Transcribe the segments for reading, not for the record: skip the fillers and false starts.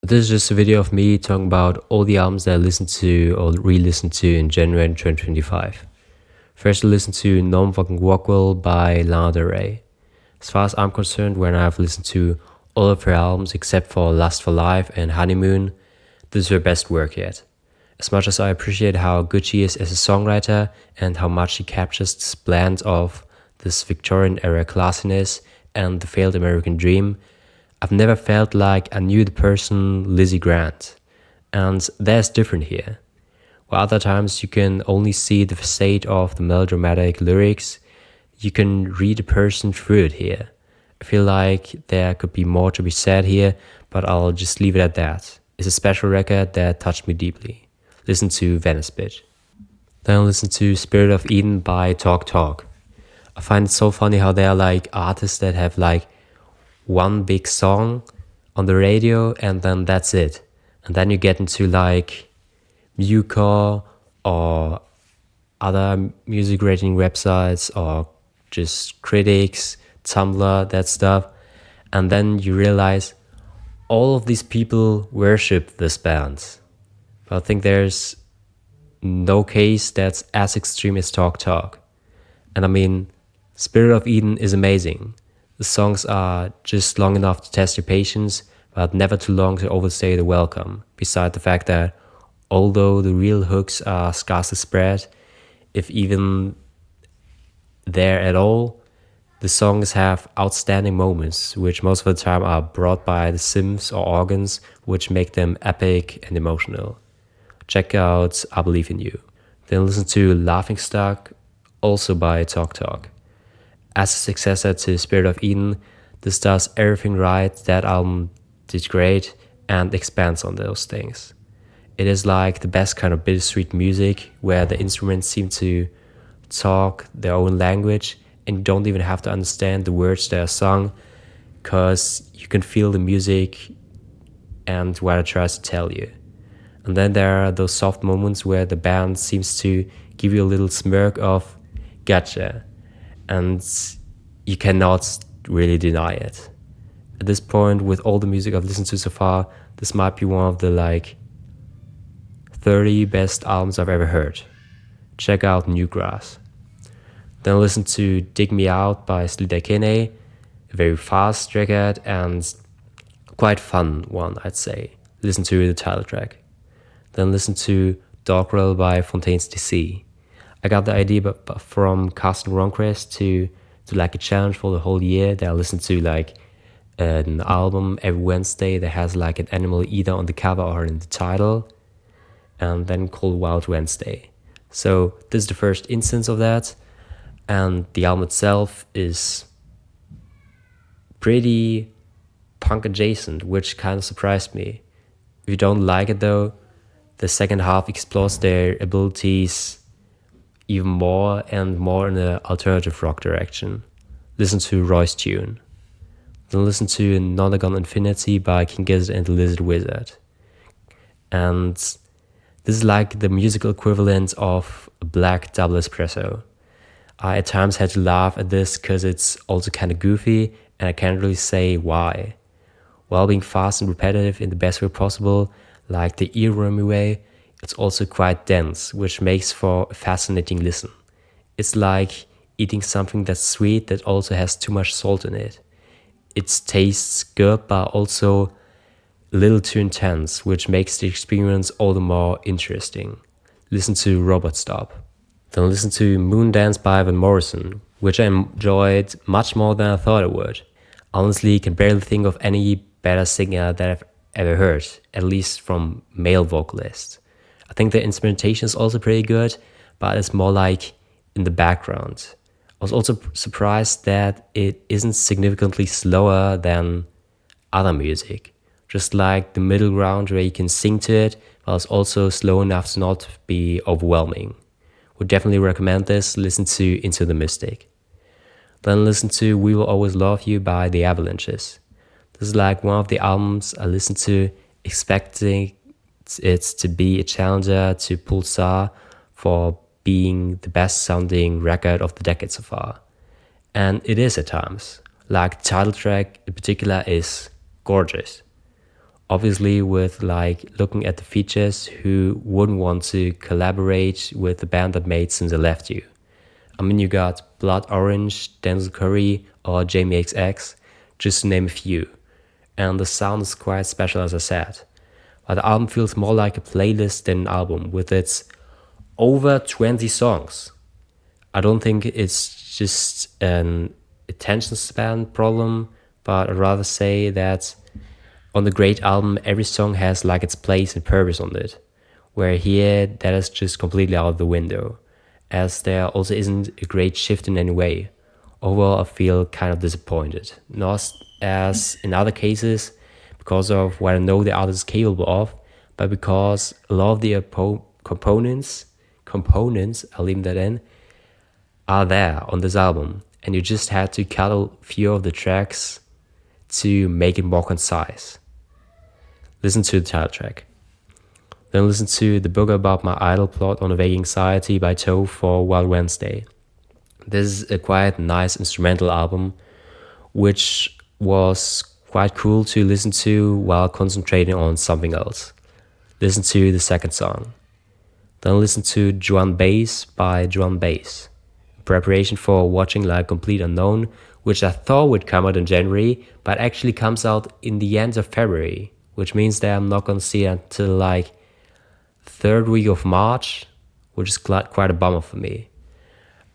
This is just a video of me talking about all the albums that I listened to or re-listened to in January 2025. First, I listened to No Fucking Rockwell by Lana Del Rey. As far as I'm concerned, when I've listened to all of her albums except for Lust for Life and Honeymoon, this is her best work yet. As much as I appreciate how good she is as a songwriter and how much she captures this blend of this Victorian era classiness and the failed American dream, I've never felt like I knew the person Lizzie Grant. And that's different here. While other times you can only see the facade of the melodramatic lyrics, you can read a person through it here. I feel like there could be more to be said here, but I'll just leave it at that. It's a special record that touched me deeply. Listen to Venice Bitch. Then listen to Spirit of Eden by Talk Talk. I find it so funny how there are like artists that have like one big song on the radio and then that's it. And then you get into like Mucore or other music rating websites or just critics, Tumblr, that stuff. And then you realize all of these people worship this band. But I think there's no case that's as extreme as Talk Talk. And I mean, Spirit of Eden is amazing. The songs are just long enough to test your patience, but never too long to overstay the welcome. Beside the fact that although the real hooks are scarcely spread, if even there at all, the songs have outstanding moments, which most of the time are brought by the synths or organs, which make them epic and emotional. Check out I Believe in You. Then listen to Laughing Stock, also by Talk Talk. As a successor to Spirit of Eden, this does everything right that album did great and expands on those things. It is like the best kind of bittersweet music where the instruments seem to talk their own language and you don't even have to understand the words that are sung because you can feel the music and what it tries to tell you. And then there are those soft moments where the band seems to give you a little smirk of gotcha, and you cannot really deny it. At this point, with all the music I've listened to so far, this might be one of the like 30 best albums I've ever heard. Check out Newgrass. Then listen to Dig Me Out by Sleater Kinney, a very fast record and quite fun one, I'd say. Listen to the title track. Then listen to Doggerel by Fontaines DC. I got the idea from Carsten Ronquist to like a challenge for the whole year that I listen to like an album every Wednesday that has like an animal either on the cover or in the title, and then called Wild Wednesday. So this is the first instance of that, and the album itself is pretty punk adjacent, which kind of surprised me. If you don't like it though, the second half explores their abilities even more and more in the alternative rock direction. Listen to Roy's Tune. Then listen to Nonagon Infinity by King Gizzard and the Lizard Wizard. And this is like the musical equivalent of a black double espresso. I at times had to laugh at this because it's also kind of goofy and I can't really say why. While being fast and repetitive in the best way possible, like the earwormy way, it's also quite dense, which makes for a fascinating listen. It's like eating something that's sweet that also has too much salt in it. It tastes good, but also a little too intense, which makes the experience all the more interesting. Listen to Robot Stop. Then listen to Moondance by Van Morrison, which I enjoyed much more than I thought I would. Honestly, can barely think of any better singer that I've ever heard, at least from male vocalists. I think the instrumentation is also pretty good, but it's more like in the background. I was also surprised that it isn't significantly slower than other music. Just like the middle ground where you can sing to it, but it's also slow enough to not be overwhelming. Would definitely recommend this. Listen to Into the Mystic. Then listen to We Will Always Love You by The Avalanches. This is like one of the albums I listened to expecting it to be a challenger to Pulsar for being the best sounding record of the decade so far. And it is at times. Like the title track in particular is gorgeous. Obviously, with like looking at the features, who wouldn't want to collaborate with the band that made Since I Left You? I mean, you got Blood Orange, Denzel Curry, or Jamie XX, just to name a few. And the sound is quite special, as I said. But the album feels more like a playlist than an album, with its over 20 songs. I don't think it's just an attention span problem, but I'd rather say that on the great album, every song has like its place and purpose on it. Where here, that is just completely out of the window, as there also isn't a great shift in any way. Overall, I feel kind of disappointed. Not as in other cases, because of what I know the artist is capable of, but because a lot of the components, I'll leave that in, are there on this album. And you just had to cut a few of the tracks to make it more concise. Listen to the title track. Then listen to The Book About My Idle Plot on a Vague Anxiety by Toe for Wild Wednesday. This is a quite nice instrumental album, which was quite cool to listen to while concentrating on something else. Listen to the second song. Then listen to Drum Bass by Drum Bass. Preparation for watching like Complete Unknown, which I thought would come out in January, but actually comes out in the end of February, which means that I'm not gonna see it until like third week of March, which is quite a bummer for me.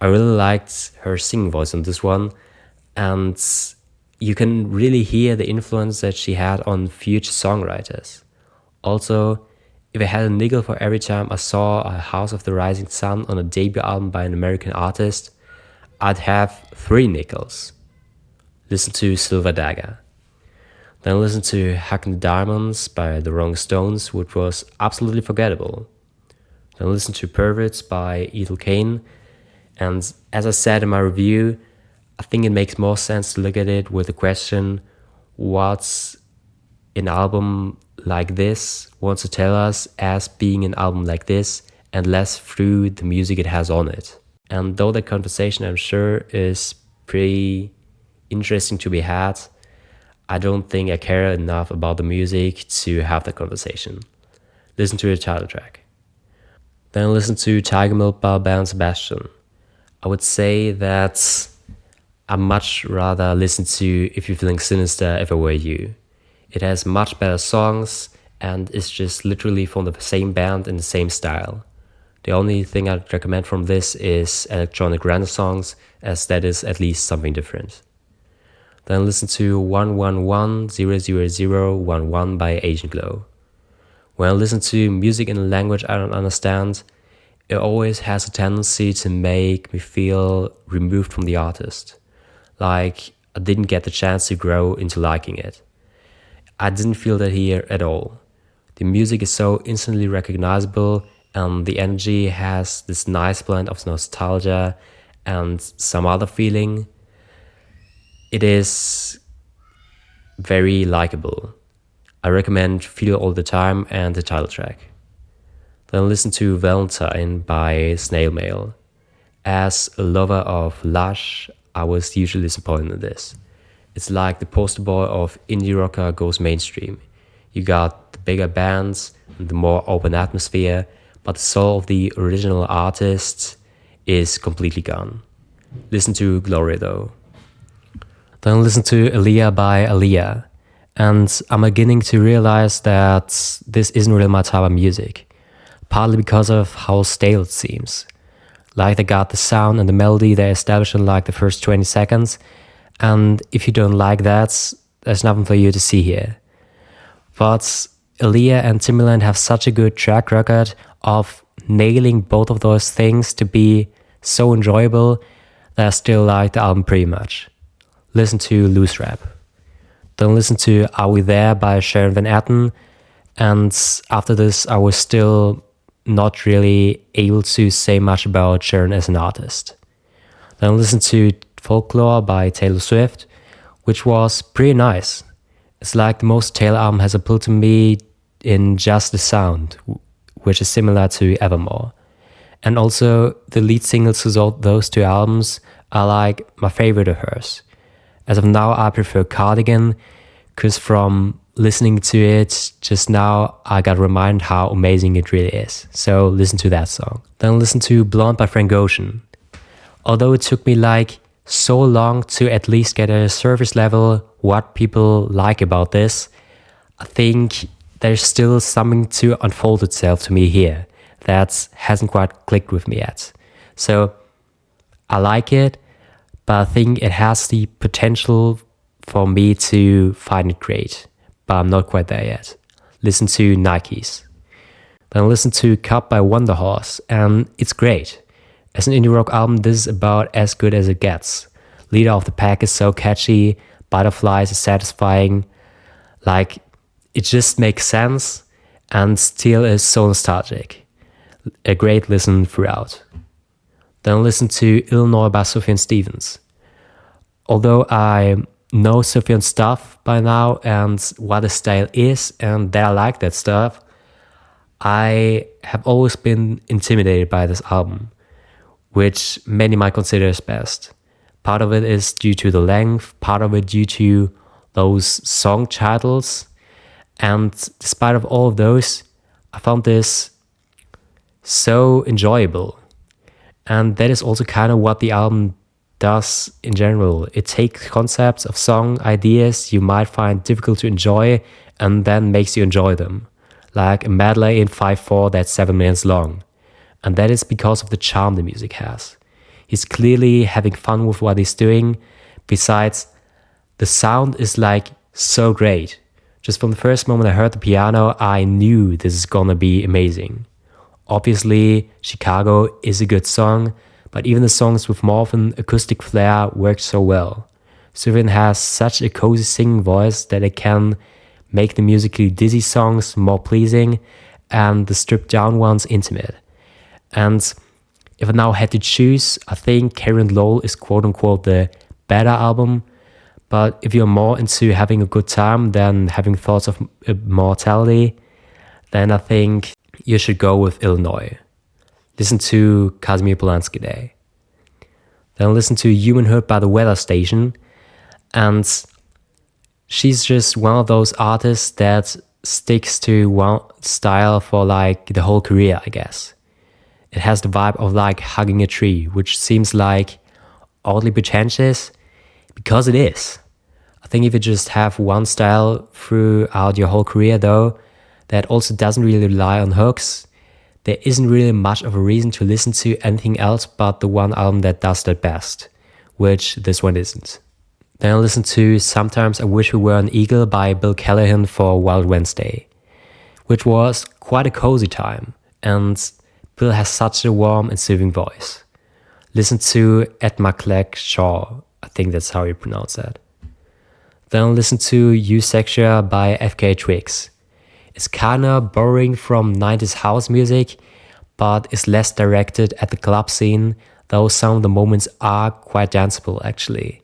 I really liked her singing voice on this one, and you can really hear the influence that she had on future songwriters. Also, if I had a nickel for every time I saw a House of the Rising Sun on a debut album by an American artist, I'd have 3 nickels. Listen to Silver Dagger. Then listen to Hacking the Diamonds by the Rolling Stones, which was absolutely forgettable. Then listen to Perverts by Ethel Cain. And as I said in my review, I think it makes more sense to look at it with the question, what's an album like this wants to tell us as being an album like this, and less through the music it has on it. And though that conversation, I'm sure, is pretty interesting to be had, I don't think I care enough about the music to have that conversation. Listen to the title track. Then listen to Tiger Milk by Belle Sebastian. I would say that I much rather listen to If You're Feeling Sinister If I Were You. It has much better songs and is just literally from the same band in the same style. The only thing I'd recommend from this is Electronic Renaissance, as that is at least something different. Then listen to 111-00011 by Asian Glow. When I listen to music in a language I don't understand, it always has a tendency to make me feel removed from the artist. Like I didn't get the chance to grow into liking it. I didn't feel that here at all. The music is so instantly recognizable, and the energy has this nice blend of nostalgia and some other feeling. It is very likable. I recommend Feel All the Time and the title track. Then listen to Valentine by Snail Mail. As a lover of Lush, I was usually disappointed in this. It's like the poster boy of indie rocker goes mainstream. You got the bigger bands and the more open atmosphere, but the soul of the original artist is completely gone. Listen to Gloria though. Then listen to Aaliyah by Aaliyah. And I'm beginning to realize that this isn't really my type of music. Partly because of how stale it seems. Like they got the sound and the melody they established in like the first 20 seconds. And if you don't like that, there's nothing for you to see here. But Aaliyah and Timbaland have such a good track record of nailing both of those things to be so enjoyable that I still like the album pretty much. Listen to Loose Rap. Then listen to Are We There by Sharon Van Etten. And after this, I was still not really able to say much about Sharon as an artist. Then listen to Folklore by Taylor Swift, which was pretty nice. It's like the most Taylor album has appealed to me in just the sound, which is similar to Evermore. And also, the lead singles to those 2 albums are like my favorite of hers. As of now, I prefer Cardigan, because from listening to it just now, I got reminded how amazing it really is. So listen to that song. Then listen to Blonde by Frank Ocean. Although it took me like so long to at least get a surface level what people like about this, I think there's still something to unfold itself to me here that hasn't quite clicked with me yet. So I like it, but I think it has the potential for me to find it great, but I'm not quite there yet. Listen to Nikes. Then listen to Cup by Wonder Horse, and it's great. As an indie rock album, this is about as good as it gets. Leader of the Pack is so catchy, Butterflies is satisfying, like it just makes sense and still is so nostalgic. A great listen throughout. Then listen to Illinois by Sufjan Stevens. Although I know Sufjan's stuff by now and what his style is and that I like that stuff, I have always been intimidated by this album, which many might consider as best. Part of it is due to the length, part of it due to those song titles, and despite of all of those, I found this so enjoyable. And that is also kind of what the album does in general. It takes concepts of song ideas you might find difficult to enjoy and then makes you enjoy them. Like a medley in 5/4 that's 7 minutes long. And that is because of the charm the music has. He's clearly having fun with what he's doing. Besides, the sound is like so great. Just from the first moment I heard the piano, I knew this is gonna be amazing. Obviously, Chicago is a good song, but even the songs with more of an acoustic flair work so well. Sufjan has such a cozy singing voice that it can make the musically dizzy songs more pleasing and the stripped down ones intimate. And if I now had to choose, I think Carrie and Lowell is quote-unquote the better album. But if you're more into having a good time than having thoughts of mortality, then I think you should go with Illinois. Listen to Casimir Polanski Day. Then listen to Humanhood by The Weather Station. And she's just one of those artists that sticks to one style for like the whole career, I guess. It has the vibe of like hugging a tree, which seems like oddly pretentious because it is. I think if you just have one style throughout your whole career though, that also doesn't really rely on hooks, there isn't really much of a reason to listen to anything else but the one album that does that best, which this one isn't. Then I listened to Sometimes I Wish We Were an Eagle by Bill Callahan for Wild Wednesday, which was quite a cozy time, and Bill has such a warm and soothing voice. Listen to Ed McClegg Shaw, I think that's how you pronounce that. Then listen to Eusexia by FK Twigs. It's kinda borrowing from 90s house music, but is less directed at the club scene, though some of the moments are quite danceable actually.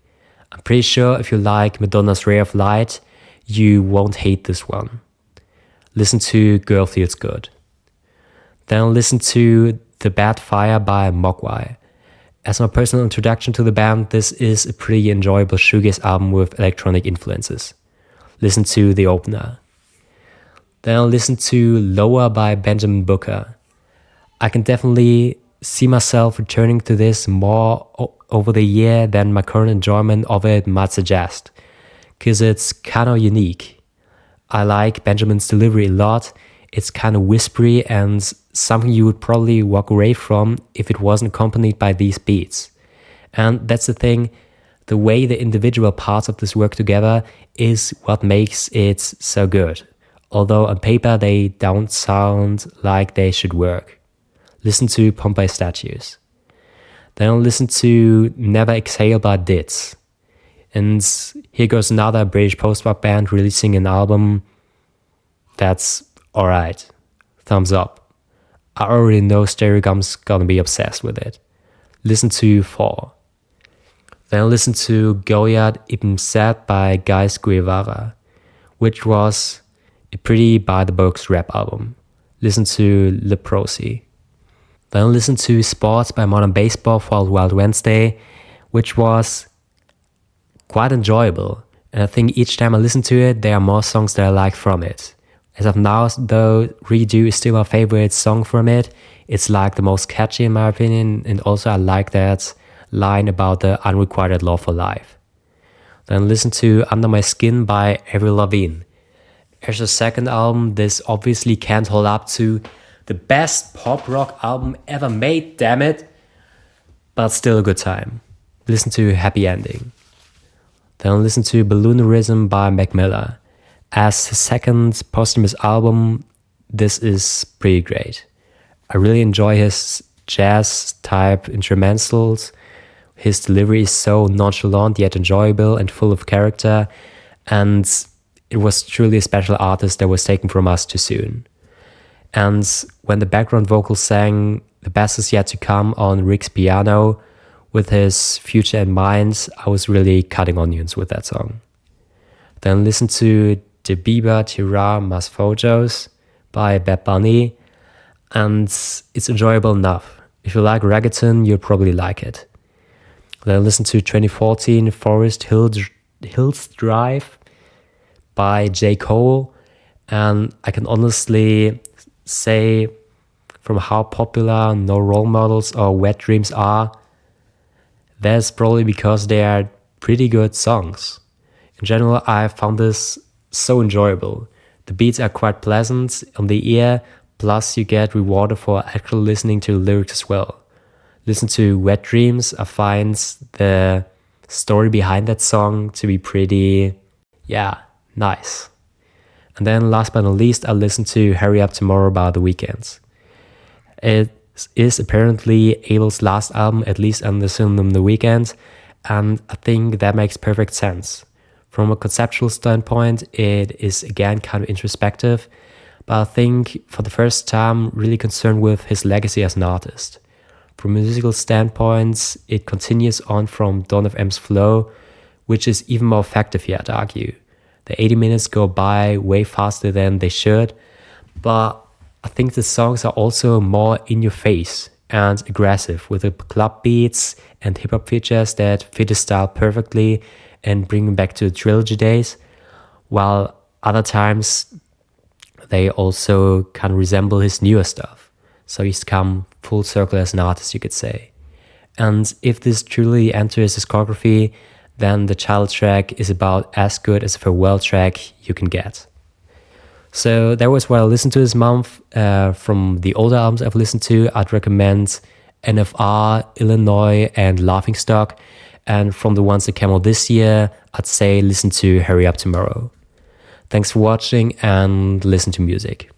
I'm pretty sure if you like Madonna's Ray of Light, you won't hate this one. Listen to Girl Feels Good. Then listen to The Bad Fire by Mogwai. As my personal introduction to the band, this is a pretty enjoyable shoegaze album with electronic influences. Listen to The Opener. Then I'll listen to Lower by Benjamin Booker. I can definitely see myself returning to this more over the year than my current enjoyment of it might suggest, because it's kind of unique. I like Benjamin's delivery a lot. It's kind of whispery and something you would probably walk away from if it wasn't accompanied by these beats. And that's the thing, the way the individual parts of this work together is what makes it so good. Although on paper they don't sound like they should work. Listen to Pompeii Statues. Then I'll listen to Never Exhale by Ditz. And here goes another British post-rock band releasing an album that's alright. Thumbs up. I already know Stereogum's gonna be obsessed with it. Listen to Fall. Then listen to Goliath Ibn Sad by Guys Guevara, which was a pretty by-the-books rap album. Listen to Leprosy. Then listen to Sports by Modern Baseball for Wild Wednesday, which was quite enjoyable. And I think each time I listen to it, there are more songs that I like from it. As of now, though, Redo is still my favorite song from it. It's like the most catchy in my opinion, and also I like that line about the unrequited love for life. Then listen to Under My Skin by Avril Lavigne. As a second album, this obviously can't hold up to the best pop rock album ever made, damn it. But still a good time. Listen to Happy Ending. Then listen to Balloonerism by Mac Miller. As his second posthumous album, this is pretty great. I really enjoy his jazz-type instrumentals. His delivery is so nonchalant yet enjoyable and full of character, and it was truly a special artist that was taken from us too soon. And when the background vocals sang The Best Is Yet to Come on Rick's piano with his future in mind, I was really cutting onions with that song. Then listen to De Biba Tira Mas Fojos by Bad Bunny, and it's enjoyable enough. If you like reggaeton, you'll probably like it. Then listen to 2014 Forest Hills Drive by J. Cole, and I can honestly say from how popular No Role Models or Wet Dreams are, that's probably because they are pretty good songs. In general, I found this so enjoyable. The beats are quite pleasant on the ear, plus you get rewarded for actually listening to the lyrics as well. Listen to Wet Dreams, I find the story behind that song to be pretty, nice. And then last but not least, I listened to Hurry Up Tomorrow by The Weeknd. It is apparently Abel's last album, at least under the synonym The Weeknd, and I think that makes perfect sense. From a conceptual standpoint, it is again kind of introspective, but I think for the first time really concerned with his legacy as an artist. From a musical standpoint, it continues on from Dawn of M's flow, which is even more effective here, I'd argue. The 80 minutes go by way faster than they should, but I think the songs are also more in your face and aggressive with the club beats and hip hop features that fit his style perfectly and bring him back to the trilogy days, while other times they also kind of resemble his newer stuff. So he's come full circle as an artist, you could say. And if this truly enters discography, then the title track is about as good as a farewell track you can get. So that was what I listened to this month. From the older albums I've listened to, I'd recommend NFR, Illinois, and Laughingstock. And from the ones that came out this year, I'd say listen to Hurry Up Tomorrow. Thanks for watching and listen to music.